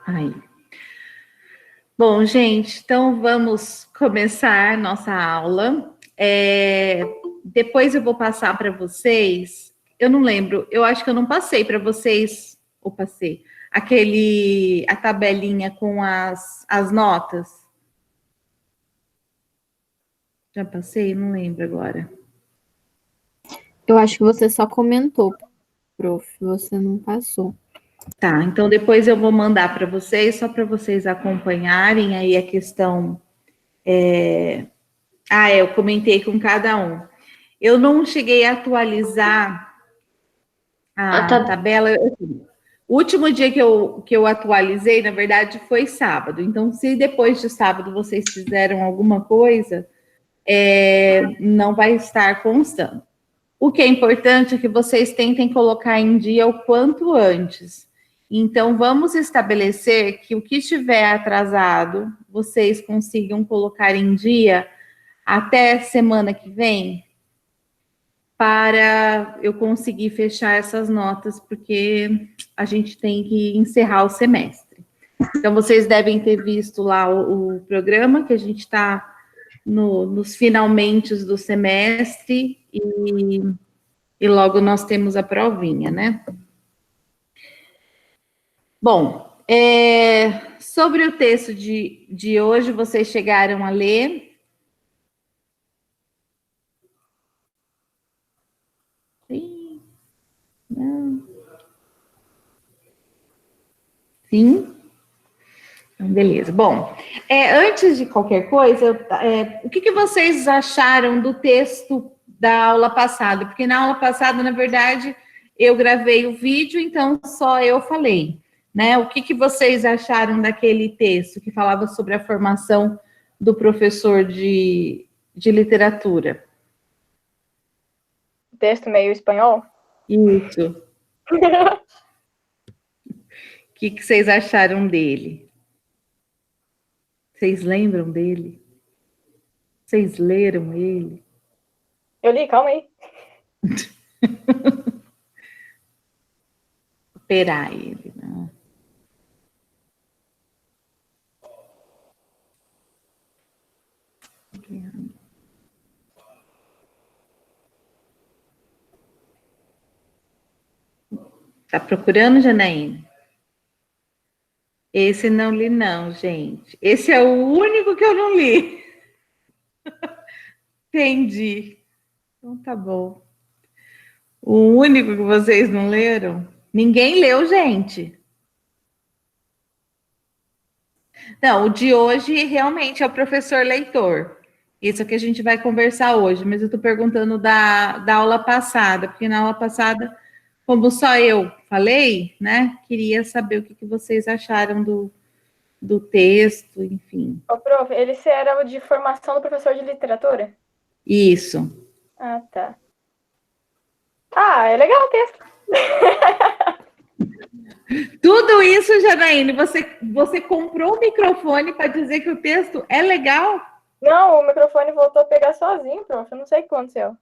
Aí. Bom, gente, então vamos começar nossa aula. Depois eu vou passar para vocês. Eu não lembro, eu acho que eu não passei para vocês, ou passei, a tabelinha com as notas. Já passei? Não lembro agora. Eu acho que você só comentou, prof, você não passou. Tá, então depois eu vou mandar para vocês, só para vocês acompanharem aí a questão. Eu comentei com cada um. Eu não cheguei a atualizar a tabela. O último dia que eu atualizei, na verdade, foi sábado. Então, se depois de sábado vocês fizeram alguma coisa, não vai estar constando. O que é importante é que vocês tentem colocar em dia o quanto antes. Então, vamos estabelecer que o que estiver atrasado, vocês consigam colocar em dia até semana que vem, para eu conseguir fechar essas notas, porque a gente tem que encerrar o semestre. Então, vocês devem ter visto lá o programa, que a gente está nos finalmente do semestre, e logo nós temos a provinha, né? Bom, sobre o texto de hoje, vocês chegaram a ler? Sim? Não. Sim? Então, beleza. Bom, antes de qualquer coisa, o que vocês acharam do texto da aula passada? Porque na aula passada, na verdade, eu gravei o vídeo, então só eu falei, né? O que vocês acharam daquele texto que falava sobre a formação do professor de literatura? Texto meio espanhol? Isso. O que vocês acharam dele? Vocês lembram dele? Vocês leram ele? Eu li, calma aí. Operar ele, né? Tá procurando, Janaína? Esse não li, não, gente. Esse é o único que eu não li. Entendi. Então tá bom. O único que vocês não leram? Ninguém leu, gente. Não, o de hoje realmente é o professor leitor. Isso é que a gente vai conversar hoje, mas eu estou perguntando da aula passada, porque na aula passada, como só eu falei, né? Queria saber o que vocês acharam do texto, enfim. Ô, prof, ele era o de formação do professor de literatura? Isso. Ah, tá. Ah, é legal o texto. Tudo isso, Janaíne, você comprou o microfone para dizer que o texto é legal? Não, o microfone voltou a pegar sozinho, prof. Eu não sei o que aconteceu.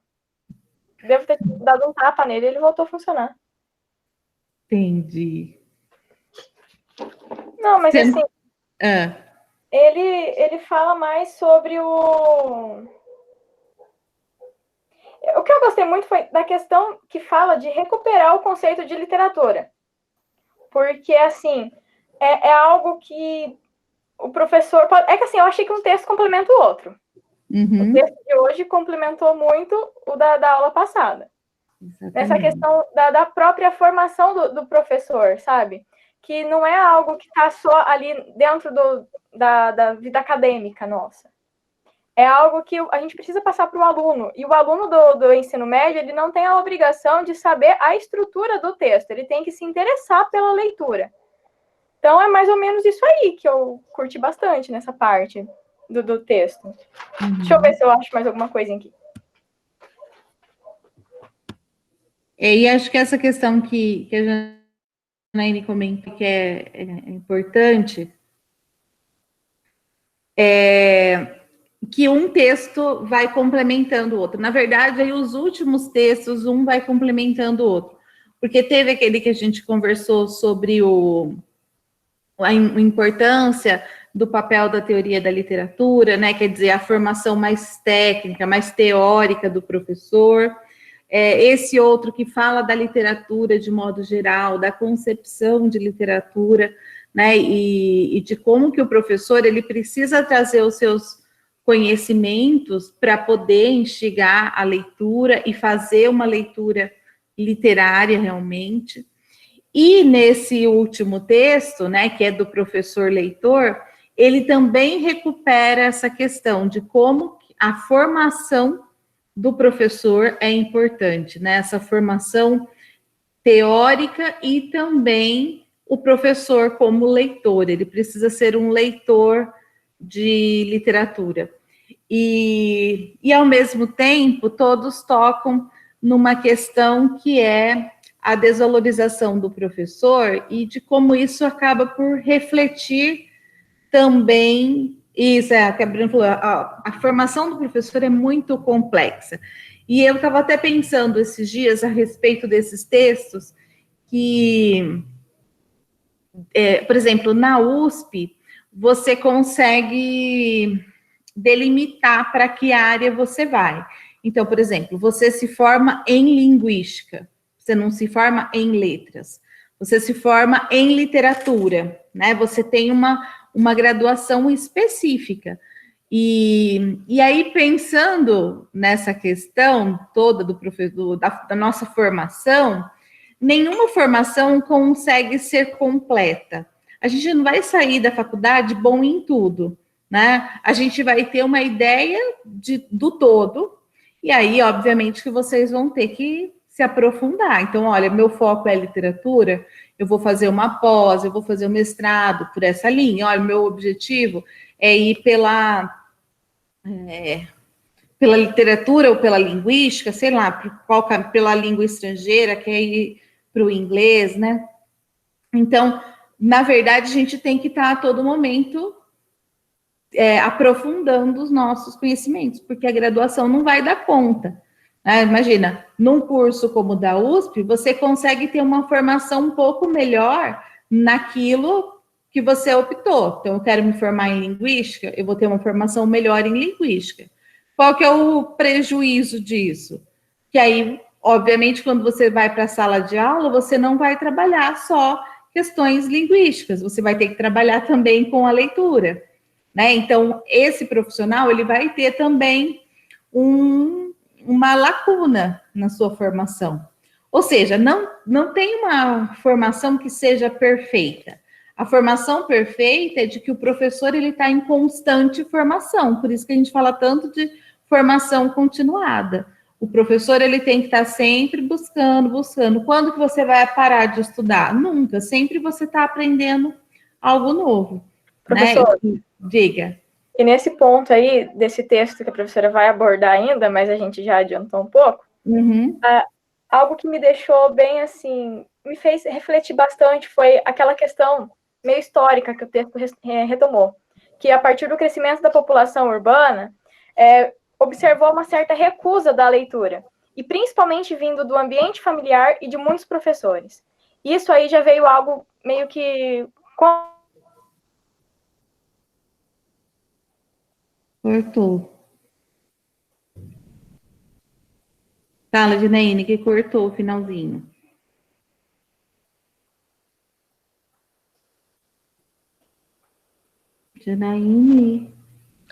Devo ter dado um tapa nele e ele voltou a funcionar. Entendi. Não, mas assim, Ah. ele fala mais sobre o que eu gostei muito foi da questão que fala de recuperar o conceito de literatura. Porque, assim, é algo que o professor pode... É que, assim, eu achei que um texto complementa o outro. Uhum. O texto de hoje complementou muito o da aula passada. Exatamente. Nessa questão da própria formação do professor, sabe? Que não é algo que está só ali dentro da vida acadêmica nossa. É algo que a gente precisa passar para o aluno. E o aluno do ensino médio, ele não tem a obrigação de saber a estrutura do texto. Ele tem que se interessar pela leitura. Então, é mais ou menos isso aí que eu curti bastante nessa parte do texto. Uhum. Deixa eu ver se eu acho mais alguma coisa aqui. E acho que essa questão que a Janaíne comenta que é importante que um texto vai complementando o outro. Na verdade, aí os últimos textos, um vai complementando o outro. Porque teve aquele que a gente conversou sobre o a importância do papel da teoria da literatura, né? Quer dizer, a formação mais técnica, mais teórica do professor. Esse outro que fala da literatura de modo geral, da concepção de literatura, né? E de como que o professor ele precisa trazer os seus conhecimentos para poder instigar a leitura e fazer uma leitura literária realmente. E nesse último texto, né, que é do professor leitor, ele também recupera essa questão de como a formação do professor é importante, né? Essa formação teórica e também o professor como leitor, ele precisa ser um leitor de literatura. E ao mesmo tempo, todos tocam numa questão que é a desvalorização do professor e de como isso acaba por refletir também, isso é, que a Bruna falou, a formação do professor é muito complexa. E eu estava até pensando esses dias a respeito desses textos, que, por exemplo, na USP, você consegue delimitar para que área você vai. Então, por exemplo, você se forma em linguística, você não se forma em letras, você se forma em literatura, né? Você tem uma graduação específica. E aí, pensando nessa questão toda do professor, da nossa formação, nenhuma formação consegue ser completa. A gente não vai sair da faculdade bom em tudo, né? A gente vai ter uma ideia do todo, e aí, obviamente, que vocês vão ter que se aprofundar. Então, olha, meu foco é literatura, eu vou fazer uma pós, eu vou fazer um mestrado por essa linha. Olha, meu objetivo é ir pela literatura ou pela linguística, sei lá, pela língua estrangeira, que é ir para o inglês, né? Então, na verdade, a gente tem que estar a todo momento aprofundando os nossos conhecimentos, porque a graduação não vai dar conta. Imagina, num curso como o da USP, você consegue ter uma formação um pouco melhor naquilo que você optou. Então, eu quero me formar em linguística, eu vou ter uma formação melhor em linguística. Qual que é o prejuízo disso? Que aí, obviamente, quando você vai para a sala de aula, você não vai trabalhar só questões linguísticas, você vai ter que trabalhar também com a leitura, né? Então, esse profissional, ele vai ter também uma lacuna na sua formação. Ou seja, não tem uma formação que seja perfeita. A formação perfeita é de que o professor ele está em constante formação, por isso que a gente fala tanto de formação continuada. O professor ele tem que estar sempre buscando. Quando que você vai parar de estudar? Nunca, sempre você está aprendendo algo novo. Professor, né? Diga. E nesse ponto aí, desse texto que a professora vai abordar ainda, mas a gente já adiantou um pouco, algo que me deixou bem assim, me fez refletir bastante foi aquela questão meio histórica que o texto retomou, que a partir do crescimento da população urbana, observou uma certa recusa da leitura, e principalmente vindo do ambiente familiar e de muitos professores. Isso aí já veio algo meio que... Cortou. Fala, Janaíne, que cortou o finalzinho. Janaíne.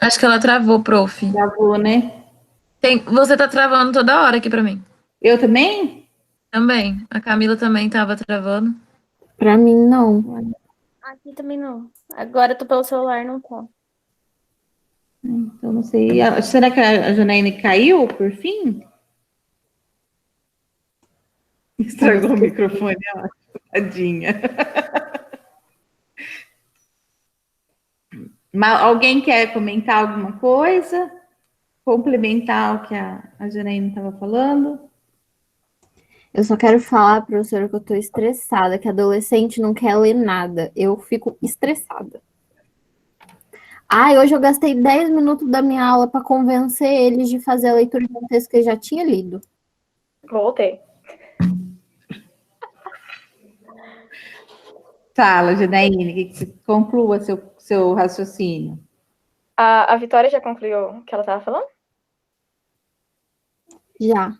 Acho que ela travou, prof. Travou, né? Você tá travando toda hora aqui pra mim. Eu também? Também. A Camila também tava travando. Pra mim, não. Aqui também não. Agora eu tô pelo celular, não tá. Então, não sei. Será que a Janaíne caiu, por fim? Estragou o microfone, ó. Tadinha. Mas alguém quer comentar alguma coisa? Complementar o que a Janaína estava falando? Eu só quero falar, professora, que eu tô estressada, que adolescente não quer ler nada. Eu fico estressada. Hoje eu gastei 10 minutos da minha aula para convencer eles de fazer a leitura de um texto que eu já tinha lido. Voltei. Fala, Janaíne, que você conclua seu raciocínio. A Vitória já concluiu o que ela estava falando? Já.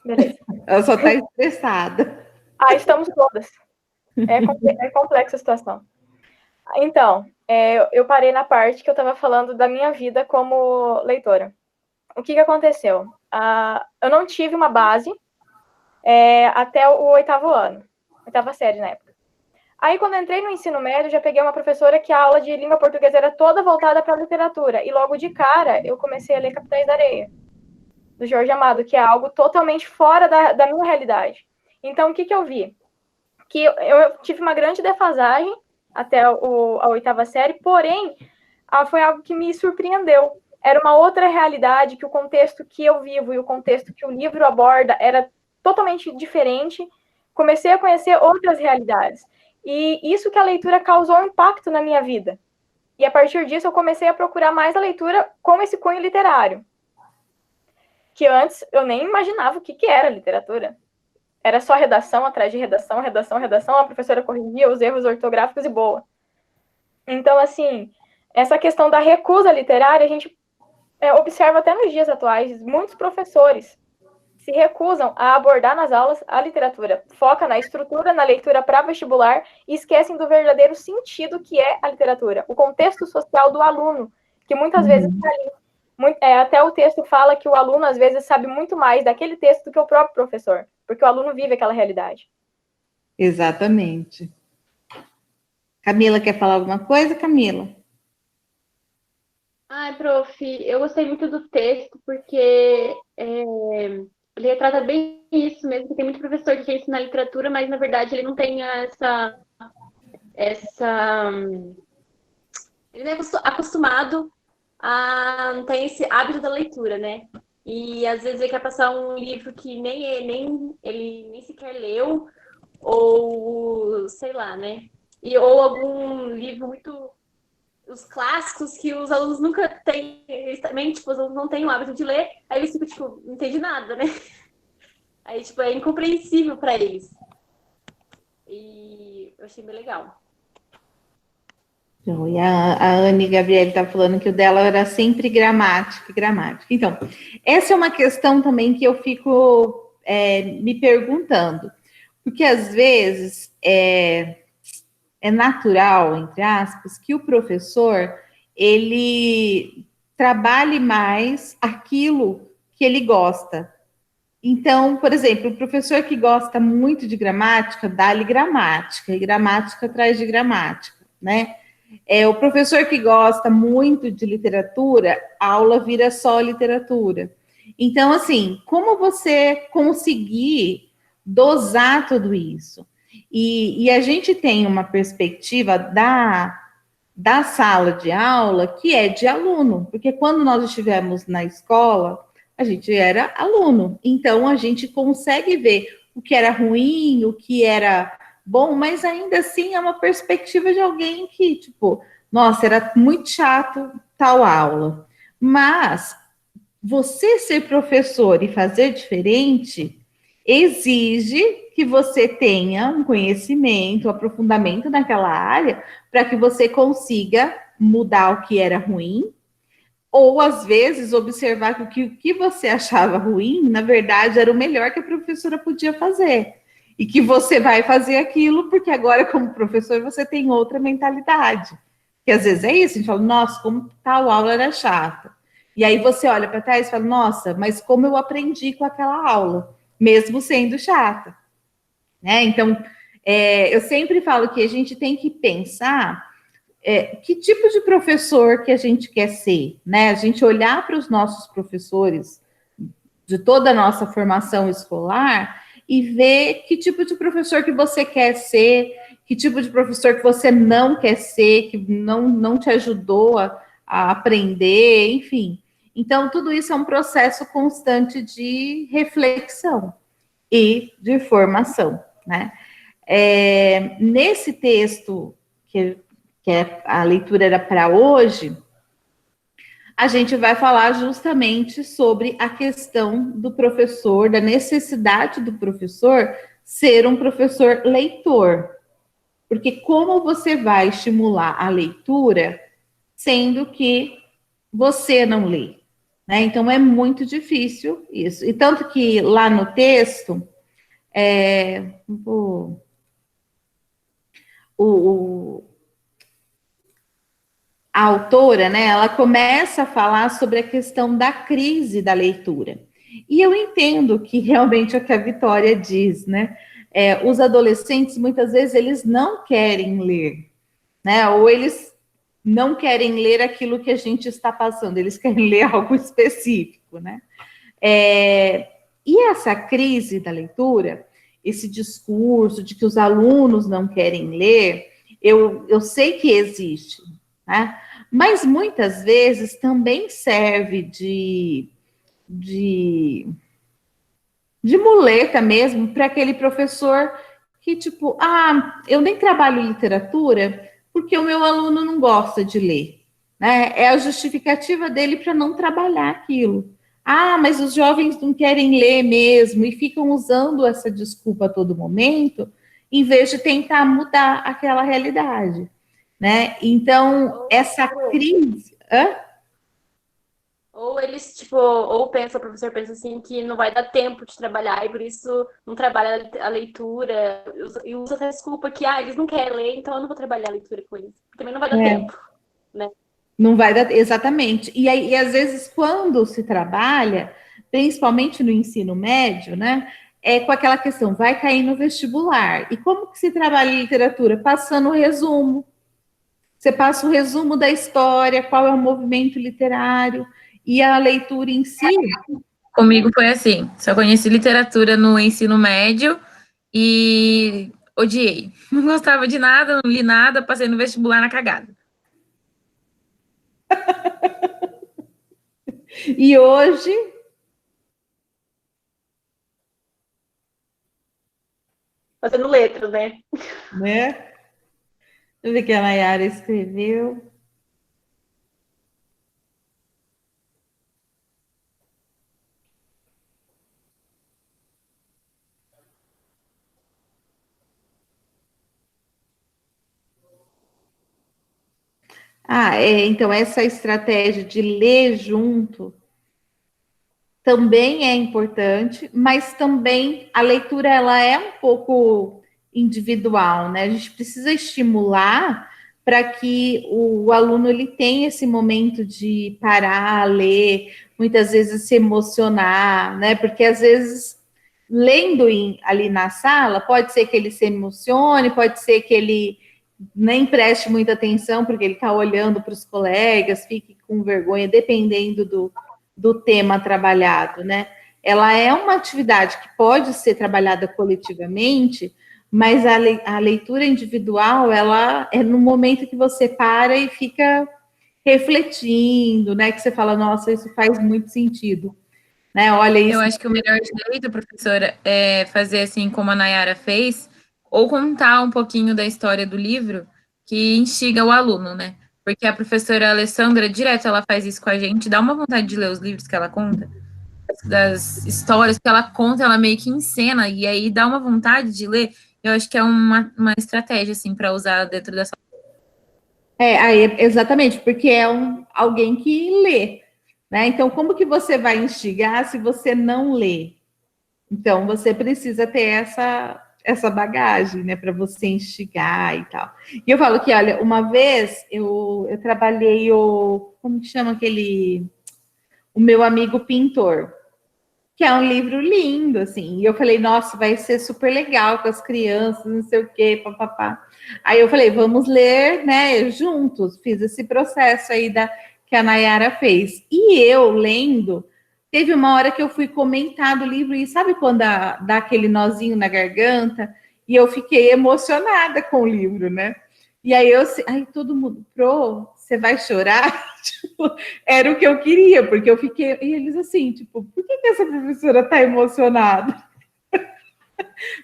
Beleza. Ela só está estressada. Estamos todas. É complexa a situação. Então, eu parei na parte que eu estava falando da minha vida como leitora. O que aconteceu? Eu não tive uma base até o 8º ano. 8ª série, na época. Aí, quando eu entrei no ensino médio, já peguei uma professora que a aula de língua portuguesa era toda voltada para a literatura. E logo de cara, eu comecei a ler Capitães da Areia, do Jorge Amado, que é algo totalmente fora da minha realidade. Então, o que eu vi? Que eu tive uma grande defasagem até a 8ª série, porém, foi algo que me surpreendeu. Era uma outra realidade, que o contexto que eu vivo e o contexto que o livro aborda era totalmente diferente. Comecei a conhecer outras realidades. E isso que a leitura causou um impacto na minha vida. E a partir disso eu comecei a procurar mais a leitura com esse cunho literário. Que antes eu nem imaginava o que era literatura. Era só redação atrás de redação, a professora corrigia os erros ortográficos e boa. Então, assim, essa questão da recusa literária, a gente observa até nos dias atuais, muitos professores se recusam a abordar nas aulas a literatura. Foca na estrutura, na leitura para vestibular e esquecem do verdadeiro sentido que é a literatura. O contexto social do aluno, que muitas vezes está ali. Até o texto fala que o aluno, às vezes, sabe muito mais daquele texto do que o próprio professor, porque o aluno vive aquela realidade. Exatamente. Camila, quer falar alguma coisa, Camila? Ai, prof, eu gostei muito do texto, porque ele retrata bem isso mesmo, que tem muito professor que quer ensinar literatura, mas, na verdade, ele não tem ele não é acostumado não tem esse hábito da leitura, né? E às vezes ele quer passar um livro que ele nem sequer leu, ou sei lá, né? Ou algum livro muito. Os clássicos que os alunos nunca têm, eles também, tipo, os alunos não têm o hábito de ler, aí eles ficam, tipo, não entende nada, né? Aí, tipo, é incompreensível para eles. E eu achei bem legal. E a Anne Gabriele está falando que o dela era sempre gramática. Então, essa é uma questão também que eu fico me perguntando, porque às vezes é natural, entre aspas, que o professor ele trabalhe mais aquilo que ele gosta. Então, por exemplo, o professor que gosta muito de gramática, dá-lhe gramática, e gramática atrás de gramática, né? O professor que gosta muito de literatura, a aula vira só literatura. Então, assim, como você conseguir dosar tudo isso? E a gente tem uma perspectiva da sala de aula que é de aluno, porque quando nós estivemos na escola, a gente era aluno, então a gente consegue ver o que era ruim, o que era bom, mas ainda assim é uma perspectiva de alguém que, tipo, nossa, era muito chato tal aula. Mas você ser professor e fazer diferente exige que você tenha um conhecimento, um aprofundamento naquela área, para que você consiga mudar o que era ruim, ou às vezes observar que o que você achava ruim, na verdade, era o melhor que a professora podia fazer. E que você vai fazer aquilo, porque agora, como professor, você tem outra mentalidade. Que às vezes é isso, a gente fala, nossa, como tal aula era chata. E aí você olha para trás e fala, nossa, mas como eu aprendi com aquela aula, mesmo sendo chata. Né? Então, eu sempre falo que a gente tem que pensar que tipo de professor que a gente quer ser, né? A gente olhar para os nossos professores de toda a nossa formação escolar e ver que tipo de professor que você quer ser, que tipo de professor que você não quer ser, que não te ajudou a aprender, enfim. Então, tudo isso é um processo constante de reflexão e de formação, né? Nesse texto, que a leitura era para hoje, a gente vai falar justamente sobre a questão do professor, da necessidade do professor ser um professor leitor, Porque como você vai estimular a leitura, sendo que você não lê, né? Então, é muito difícil isso. E tanto que lá no texto, a autora, né, ela começa a falar sobre a questão da crise da leitura. E eu entendo que realmente é o que a Vitória diz, né? Os adolescentes, muitas vezes, eles não querem ler, né? Ou eles não querem ler aquilo que a gente está passando, eles querem ler algo específico, né? E essa crise da leitura, esse discurso de que os alunos não querem ler, eu sei que existe, né? Mas muitas vezes também serve de muleta mesmo para aquele professor que, tipo, eu nem trabalho literatura porque o meu aluno não gosta de ler, né? É a justificativa dele para não trabalhar aquilo. Mas os jovens não querem ler mesmo e ficam usando essa desculpa a todo momento, em vez de tentar mudar aquela realidade, né? Então, essa crise... Ou eles, tipo, ou pensa, o professor pensa assim, que não vai dar tempo de trabalhar, e por isso não trabalha a leitura, e usa essa desculpa que, eles não querem ler, então eu não vou trabalhar a leitura com eles. Também não vai dar tempo, né? Não vai dar, exatamente. E aí, às vezes, quando se trabalha, principalmente no ensino médio, né, com aquela questão, vai cair no vestibular. E como que se trabalha em literatura? Passando o resumo. Você passa o resumo da história, qual é o movimento literário, e a leitura em si. Comigo foi assim, só conheci literatura no ensino médio e odiei. Não gostava de nada, não li nada, passei no vestibular na cagada. E hoje... Fazendo letras, né? Deixa eu ver o que a Nayara escreveu. Então essa estratégia de ler junto também é importante, mas também a leitura ela é um pouco individual, né? A gente precisa estimular para que o aluno ele tenha esse momento de parar, ler, muitas vezes se emocionar, né? Porque às vezes lendo ali na sala, pode ser que ele se emocione, pode ser que ele nem preste muita atenção porque ele está olhando para os colegas, fique com vergonha, dependendo do tema trabalhado, né? Ela é uma atividade que pode ser trabalhada coletivamente, mas a leitura individual, ela é no momento que você para e fica refletindo, né? Que você fala, nossa, isso faz muito sentido, né? Olha isso. Eu acho que o melhor jeito, professora, é fazer assim como a Nayara fez, ou contar um pouquinho da história do livro que instiga o aluno, né? Porque a professora Alessandra, direto, ela faz isso com a gente, dá uma vontade de ler os livros que ela conta, das histórias que ela conta, ela meio que encena, e aí dá uma vontade de ler. Eu acho que é uma estratégia, assim, para usar dentro dessa... Exatamente, porque é alguém que lê, né? Então, como que você vai instigar se você não lê? Então, você precisa ter essa bagagem, né, para você instigar e tal. E eu falo que, olha, uma vez eu trabalhei como que chama o meu amigo pintor, que é um livro lindo, assim, e eu falei, nossa, vai ser super legal com as crianças, não sei o quê, papapá. Aí eu falei, vamos ler, né, juntos, fiz esse processo aí que a Nayara fez. E eu, lendo, teve uma hora que eu fui comentar do livro, e sabe quando dá aquele nozinho na garganta? E eu fiquei emocionada com o livro, né? E aí todo mundo, você vai chorar? Tipo, era o que eu queria, porque eu fiquei... E eles assim, tipo, por que essa professora tá emocionada?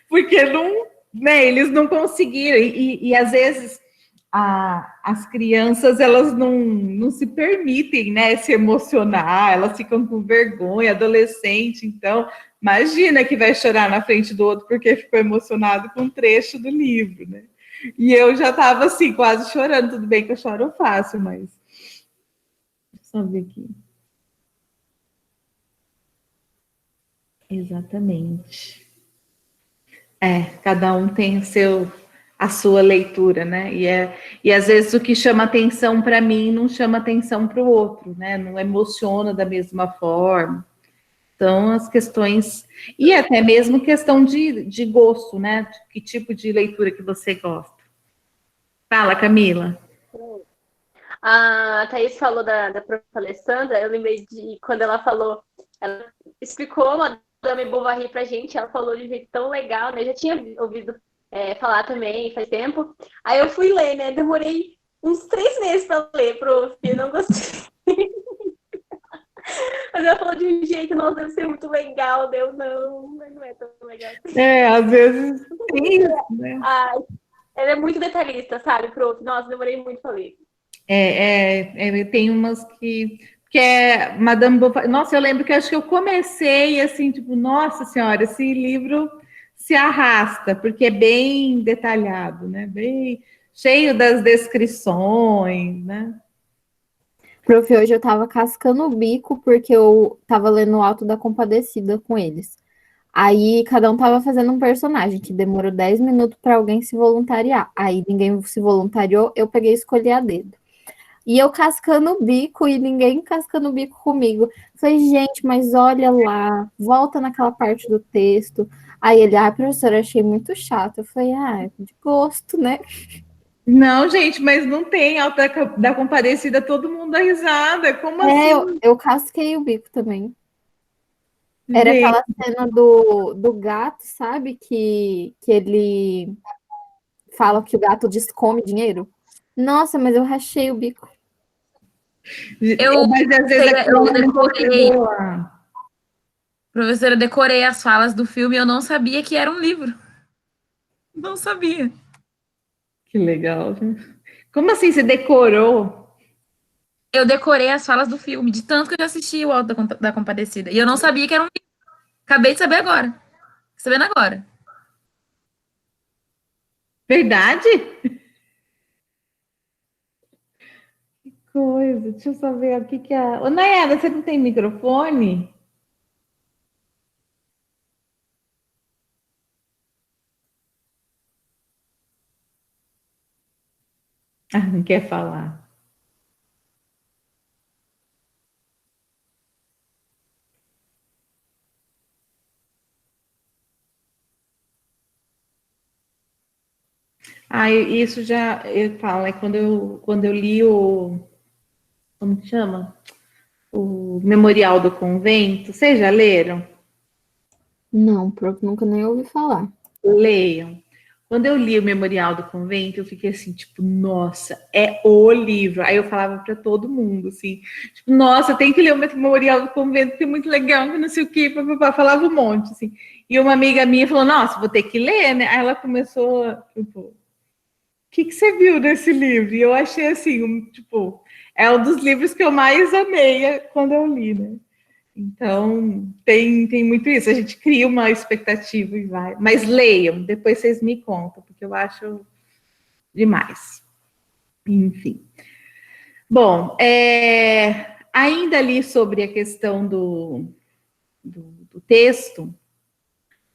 Porque não, né, eles não conseguiram. E às vezes as crianças, elas não se permitem, né, se emocionar, elas ficam com vergonha, adolescente, então, imagina que vai chorar na frente do outro porque ficou emocionado com um trecho do livro, né? E eu já estava assim, quase chorando. Tudo bem que eu choro fácil, mas... Deixa eu só ver aqui. Exatamente. Cada um tem a sua leitura, né? E às vezes o que chama atenção para mim não chama atenção para o outro, né? Não emociona da mesma forma. Então, as questões... E até mesmo questão de gosto, né? Que tipo de leitura que você gosta. Fala, Camila. A Thaís falou da professora Alessandra, eu lembrei de quando ela falou, ela explicou Madame Bovary pra gente, ela falou de um jeito tão legal, né? Eu já tinha ouvido falar também faz tempo. Aí eu fui ler, né? Demorei uns 3 meses pra ler, prof, não gostei. Mas ela falou de um jeito, nossa, deve ser muito legal, deu não é tão legal. Às vezes tem isso, né? Ela é muito detalhista, sabe, prof? Nossa, demorei muito pra ler. Tem umas que é Madame Bovary. Nossa, eu lembro que acho que eu comecei assim, tipo, nossa senhora, esse livro se arrasta, porque é bem detalhado, né? Bem cheio das descrições, né? Prof, hoje eu tava cascando o bico porque eu tava lendo o Alto da Compadecida com eles. Aí cada um tava fazendo um personagem que demorou 10 minutos para alguém se voluntariar. Aí ninguém se voluntariou, eu peguei e escolhi a dedo. E eu cascando o bico e ninguém cascando o bico comigo. Falei, gente, mas olha lá, volta naquela parte do texto. Aí ele, professora, achei muito chato. Eu falei, de gosto, né? Não, gente, mas não tem Alta da Compadecida, todo mundo dá risada. Como assim? Eu casquei o bico também. Era aquela cena do gato, sabe? Que ele fala que o gato come dinheiro. Nossa, mas eu rachei o bico. Mas às vezes eu decorei. Professora, eu decorei as falas do filme e eu não sabia que era um livro. Não sabia. Que legal. Como assim você decorou? Eu decorei as falas do filme, de tanto que eu já assisti o Alto da Compadecida. E eu não sabia que era um livro. Acabei de saber agora. Sabendo agora. Verdade? Que coisa. Deixa eu só ver o que é. Ô, Nayara, você não tem microfone? Não quer falar. Isso já eu falo, quando eu li como que chama? O Memorial do Convento. Vocês já leram? Não, nunca nem ouvi falar. Leiam. Quando eu li o Memorial do Convento, eu fiquei assim, tipo, nossa, é o livro. Aí eu falava para todo mundo, assim, tipo, nossa, tem que ler o Memorial do Convento, que é muito legal, que não sei o quê, papapá, falava um monte, assim. E uma amiga minha falou, nossa, vou ter que ler, né? Aí ela começou, tipo, o que você viu nesse livro? E eu achei, assim, tipo, é um dos livros que eu mais amei quando eu li, né? Então, tem muito isso. A gente cria uma expectativa e vai. Mas leiam, depois vocês me contam, porque eu acho demais. Enfim. Bom, ainda ali sobre a questão do texto,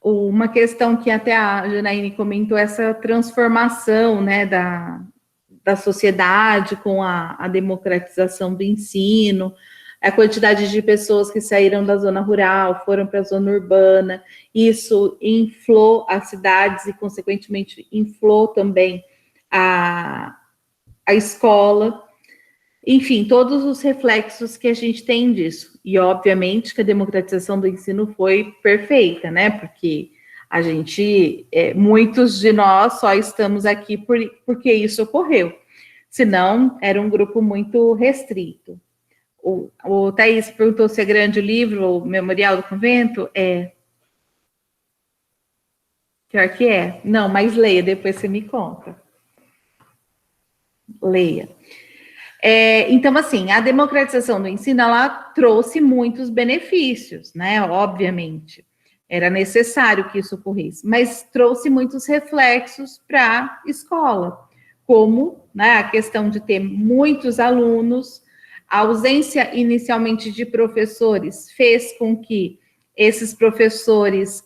uma questão que até a Janaíne comentou, essa transformação, né, da sociedade com a democratização do ensino, a quantidade de pessoas que saíram da zona rural, foram para a zona urbana, isso inflou as cidades e, consequentemente, inflou também a escola. Enfim, todos os reflexos que a gente tem disso. E, obviamente, que a democratização do ensino foi perfeita, né? Porque a gente, muitos de nós só estamos aqui porque isso ocorreu. Senão, era um grupo muito restrito. O Thaís perguntou se é grande o livro, o Memorial do Convento. Pior que é. Não, mas leia, depois você me conta. Leia. Então, assim, a democratização do ensino, ela trouxe muitos benefícios, né? Obviamente. era necessário que isso ocorresse, mas trouxe muitos reflexos para a escola, como, né, a questão de ter muitos alunos, a ausência inicialmente de professores fez com que esses professores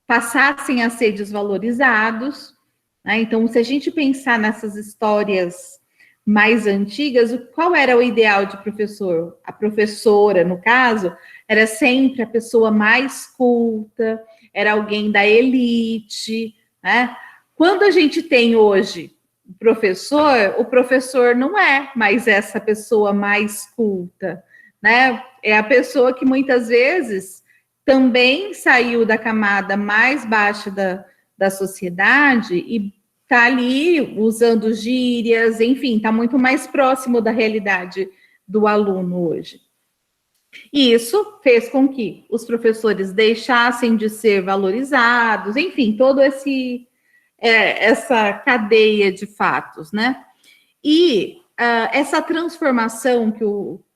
passassem a ser desvalorizados, né? Então, se a gente pensar nessas histórias mais antigas, qual era o ideal de professor? A professora, no caso, era sempre a pessoa mais culta, era alguém da elite, né? Quando a gente tem hoje o professor não é mais essa pessoa mais culta, né? É a pessoa que muitas vezes também saiu da camada mais baixa da sociedade e está ali usando gírias, enfim, está muito mais próximo da realidade do aluno hoje. E isso fez com que os professores deixassem de ser valorizados, enfim, todo essa cadeia de fatos, né? E essa transformação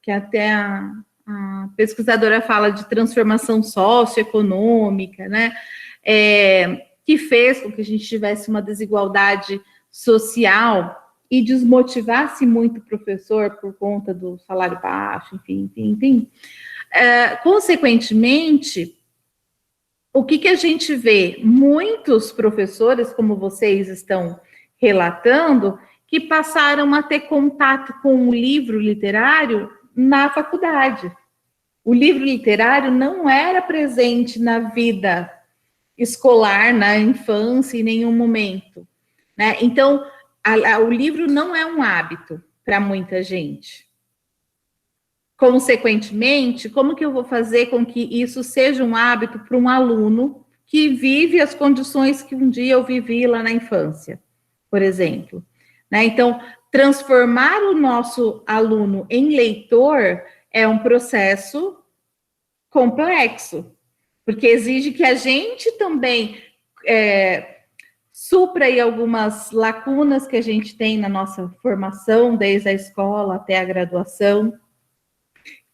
que até a pesquisadora fala de transformação socioeconômica, né? Que fez com que a gente tivesse uma desigualdade social e desmotivasse muito o professor por conta do salário baixo, enfim. Consequentemente, o que a gente vê? Muitos professores, como vocês estão relatando, que passaram a ter contato com o livro literário na faculdade. O livro literário não era presente na vida escolar, na infância, em nenhum momento, né? Então, o livro não é um hábito para muita gente. Consequentemente, como que eu vou fazer com que isso seja um hábito para um aluno que vive as condições que um dia eu vivi lá na infância, por exemplo, né? Então, transformar o nosso aluno em leitor é um processo complexo, porque exige que a gente também supra aí algumas lacunas que a gente tem na nossa formação, desde a escola até a graduação,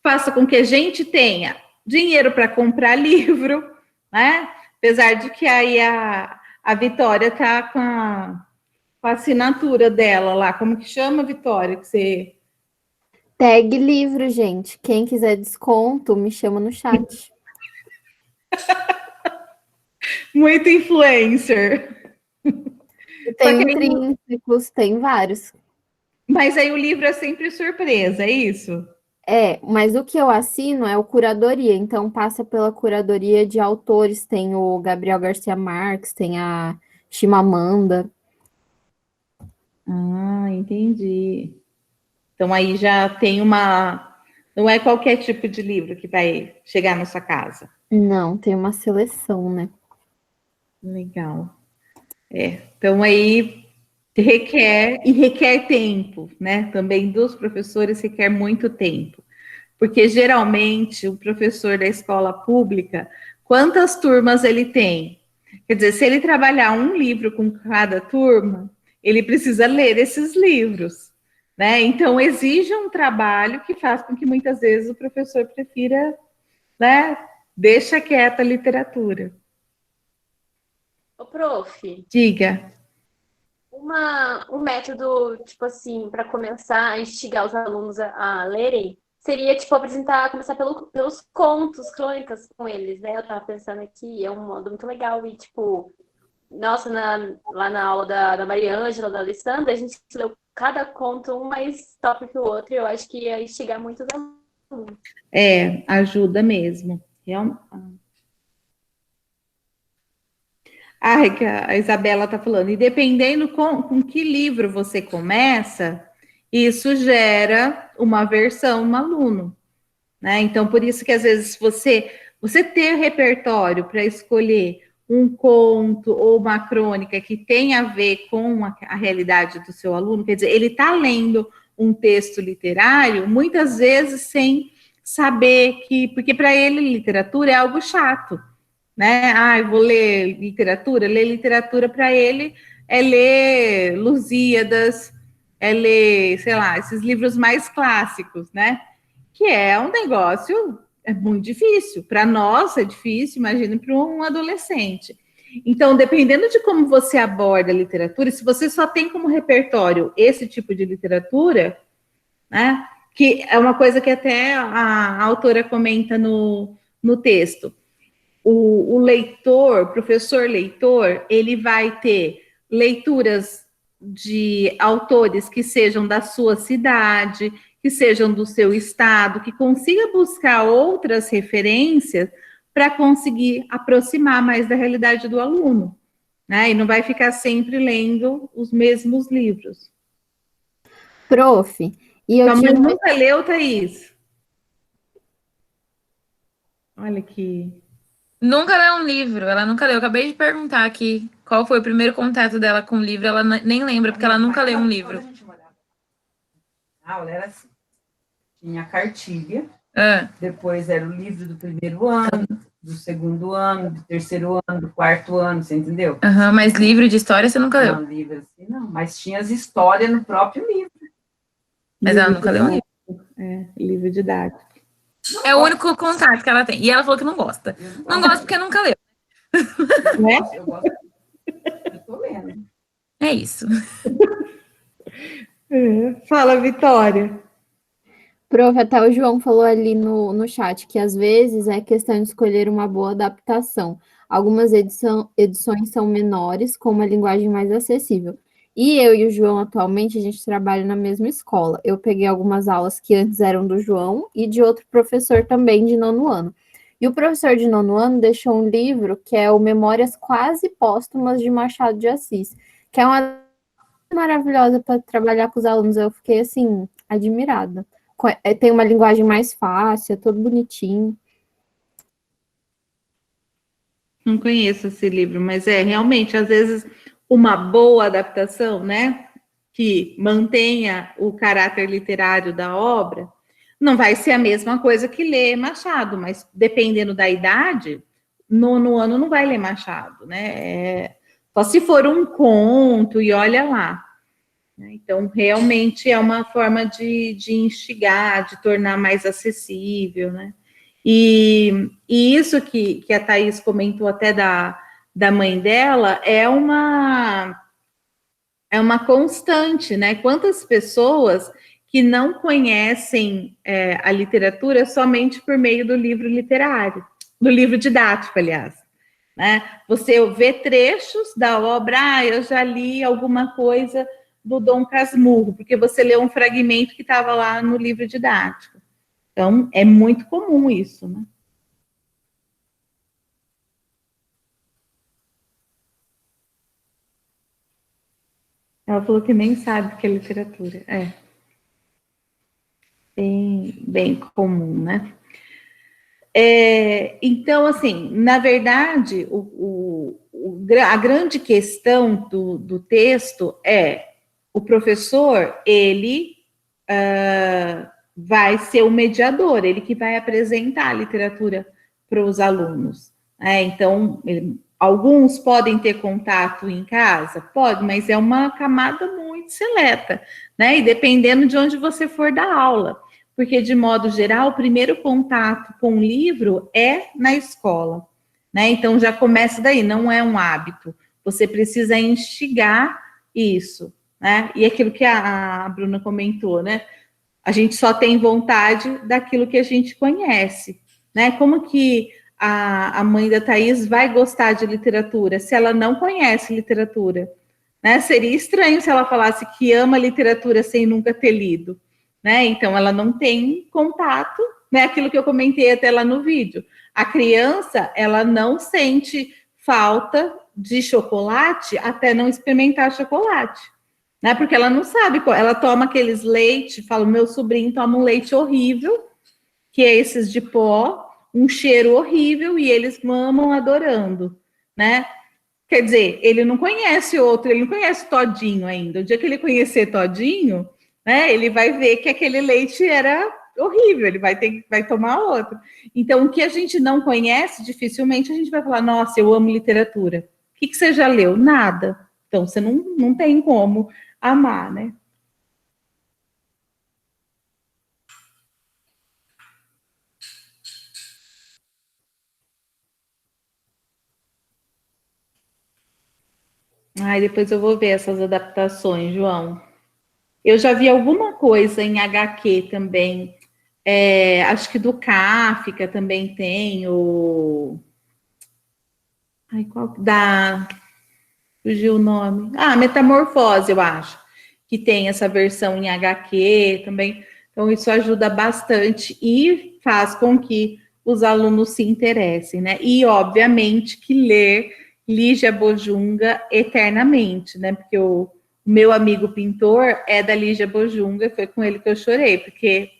faça com que a gente tenha dinheiro para comprar livro, né? Apesar de que aí a Vitória está com a assinatura dela lá, como que chama, Vitória, que você... Tag livro, gente. Quem quiser desconto, me chama no chat. Muito influencer. Tem intrínsecos, tem vários. Mas aí o livro é sempre surpresa, é isso? Mas o que eu assino é o curadoria, então passa pela curadoria de autores, tem o Gabriel Garcia Marques, tem a Chimamanda. Ah, entendi. Então aí já tem não é qualquer tipo de livro que vai chegar na sua casa. Não, tem uma seleção, né? Legal. Então aí requer tempo, né? Também dos professores requer muito tempo. Porque geralmente o professor da escola pública, quantas turmas ele tem? Quer dizer, se ele trabalhar um livro com cada turma, ele precisa ler esses livros, né? Então exige um trabalho que faz com que muitas vezes o professor prefira, né? Deixa quieta a literatura. Ô, prof. Diga. Um método, tipo assim, para começar a instigar os alunos a lerem, seria, tipo, começar pelos contos, crônicas com eles, né? Eu tava pensando aqui, é um modo muito legal. E, tipo, nossa, lá na aula da Mariângela, da Alessandra, a gente leu cada conto um mais top que o outro, e eu acho que ia instigar muitos alunos. Ajuda mesmo. Que a Isabela está falando, e dependendo com que livro você começa, isso gera uma aversão no aluno, né? Então, por isso que às vezes você ter repertório para escolher um conto ou uma crônica que tem a ver com a realidade do seu aluno, quer dizer, ele está lendo um texto literário, muitas vezes sem saber porque para ele literatura é algo chato, né? Eu vou ler literatura para ele é ler Lusíadas, é ler, sei lá, esses livros mais clássicos, né? Que é um negócio é muito difícil. Para nós é difícil, imagina para um adolescente. Então, dependendo de como você aborda a literatura, se você só tem como repertório esse tipo de literatura, né, que é uma coisa que até a autora comenta no texto, o leitor, professor leitor, ele vai ter leituras de autores que sejam da sua cidade, que sejam do seu estado, que consiga buscar outras referências para conseguir aproximar mais da realidade do aluno, né? E não vai ficar sempre lendo os mesmos livros. Prof, e eu tive... nunca leu, Thaís? Olha que... Nunca leu um livro, ela nunca leu. Eu acabei de perguntar aqui qual foi o primeiro contato dela com o livro, ela nem lembra, porque ela nunca leu um livro. A aula era assim, tinha a cartilha, Ah. Depois era o livro do primeiro ano, do segundo ano, do terceiro ano, do quarto ano, você entendeu? Uhum, mas livro de história você nunca leu? Não, livro assim não, mas tinha as histórias no próprio livro. Mas ela nunca leu um livro. É, livro didático. É o único contato que ela tem. E ela falou que não gosta. Não gosta porque nunca leu. Eu gosto. Eu tô lendo. É isso. Fala, Vitória. Prof, até o João falou ali no chat que às vezes é questão de escolher uma boa adaptação. Algumas edições são menores, com uma linguagem mais acessível. E eu e o João, atualmente, a gente trabalha na mesma escola. Eu peguei algumas aulas que antes eram do João e de outro professor também de 9º ano. E o professor de 9º ano deixou um livro que é o Memórias Quase Póstumas de Machado de Assis, que é uma maravilhosa para trabalhar com os alunos. Eu fiquei, assim, admirada. Tem uma linguagem mais fácil, é todo bonitinho. Não conheço esse livro, mas realmente, às vezes, uma boa adaptação, né, que mantenha o caráter literário da obra, não vai ser a mesma coisa que ler Machado, mas dependendo da idade, 9º ano não vai ler Machado, né, só se for um conto e olha lá. Então, realmente é uma forma de instigar, de tornar mais acessível, né? E isso que a Thaís comentou até da mãe dela é uma constante, né? Quantas pessoas que não conhecem a literatura somente por meio do livro literário, do livro didático, aliás. Né? Você vê trechos da obra, eu já li alguma coisa do Dom Casmurro, porque você leu um fragmento que estava lá no livro didático. Então, é muito comum isso, né? Ela falou que nem sabe o que é literatura. É. Bem comum, né? Então, assim, na verdade, a grande questão do texto é o professor, ele vai ser o mediador, ele que vai apresentar a literatura para os alunos. Então, alguns podem ter contato em casa? Pode, mas é uma camada muito seleta, né? E dependendo de onde você for dar aula. Porque, de modo geral, o primeiro contato com o livro é na escola, né? Então, já começa daí, não é um hábito. Você precisa instigar isso, né? E aquilo que a Bruna comentou, né? A gente só tem vontade daquilo que a gente conhece, né? Como que a mãe da Thaís vai gostar de literatura se ela não conhece literatura, né? Seria estranho se ela falasse que ama literatura sem nunca ter lido, né? Então, ela não tem contato, né? Aquilo que eu comentei até lá no vídeo. A criança, ela não sente falta de chocolate até não experimentar chocolate, né? Porque ela não sabe, ela toma aqueles leite, fala, meu sobrinho toma um leite horrível, que é esses de pó, um cheiro horrível, e eles mamam adorando, né? Quer dizer, ele não conhece outro, ele não conhece Todinho ainda. O dia que ele conhecer Todinho, né, ele vai ver que aquele leite era horrível, ele vai tomar outro. Então, o que a gente não conhece, dificilmente a gente vai falar, nossa, eu amo literatura. O que você já leu? Nada. Então, você não tem como amar, né? Ai, depois eu vou ver essas adaptações, João. Eu já vi alguma coisa em HQ também. Acho que do Kafka também tem o... Ai, qual da... Fugiu o nome. Ah, Metamorfose, eu acho. Que tem essa versão em HQ também. Então, isso ajuda bastante e faz com que os alunos se interessem, né? E, obviamente, que ler Lígia Bojunga eternamente, né? Porque o meu amigo pintor é da Lígia Bojunga, foi com ele que eu chorei, porque,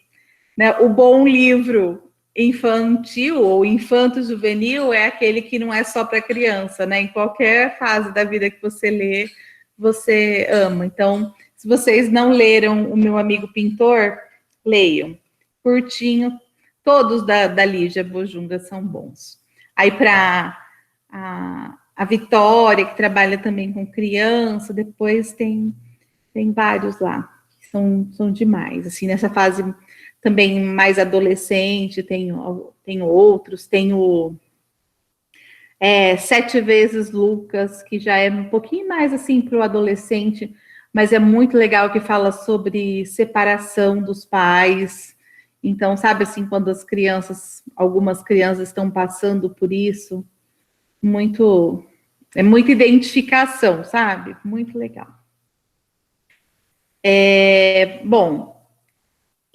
né, o bom livro infantil ou infanto-juvenil é aquele que não é só para criança, né? Em qualquer fase da vida que você lê, você ama. Então, se vocês não leram O Meu Amigo Pintor, leiam. Curtinho, todos da Lígia Bojunga são bons. Aí, para a Vitória, que trabalha também com criança, depois tem vários lá, que são demais. Assim, nessa fase também mais adolescente, tem outros, tem o 7 vezes Lucas, que já é um pouquinho mais assim para o adolescente, mas é muito legal, que fala sobre separação dos pais. Então, sabe assim, quando algumas crianças estão passando por isso, é muita identificação, sabe? Muito legal. Bom,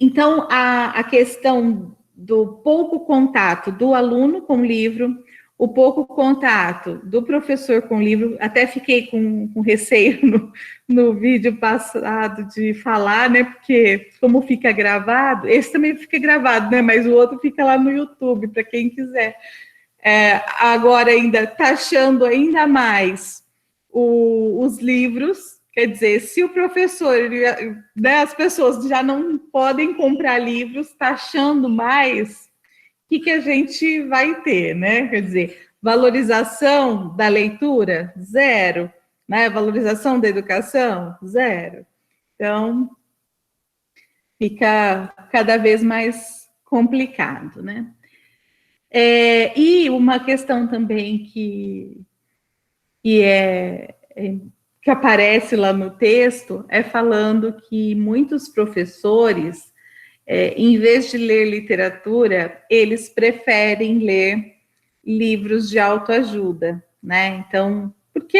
então, a questão do pouco contato do aluno com o livro, o pouco contato do professor com o livro, até fiquei com receio no vídeo passado de falar, né, porque como fica gravado, esse também fica gravado, né, mas o outro fica lá no YouTube, para quem quiser. Agora ainda taxando ainda mais os livros. Quer dizer, se o professor, né, as pessoas já não podem comprar livros, taxando mais, o que a gente vai ter, né? Quer dizer, valorização da leitura, zero, né? Valorização da educação, zero. Então, fica cada vez mais complicado, né? E uma questão também que aparece lá no texto, falando que muitos professores, em vez de ler literatura, eles preferem ler livros de autoajuda, né? Então, porque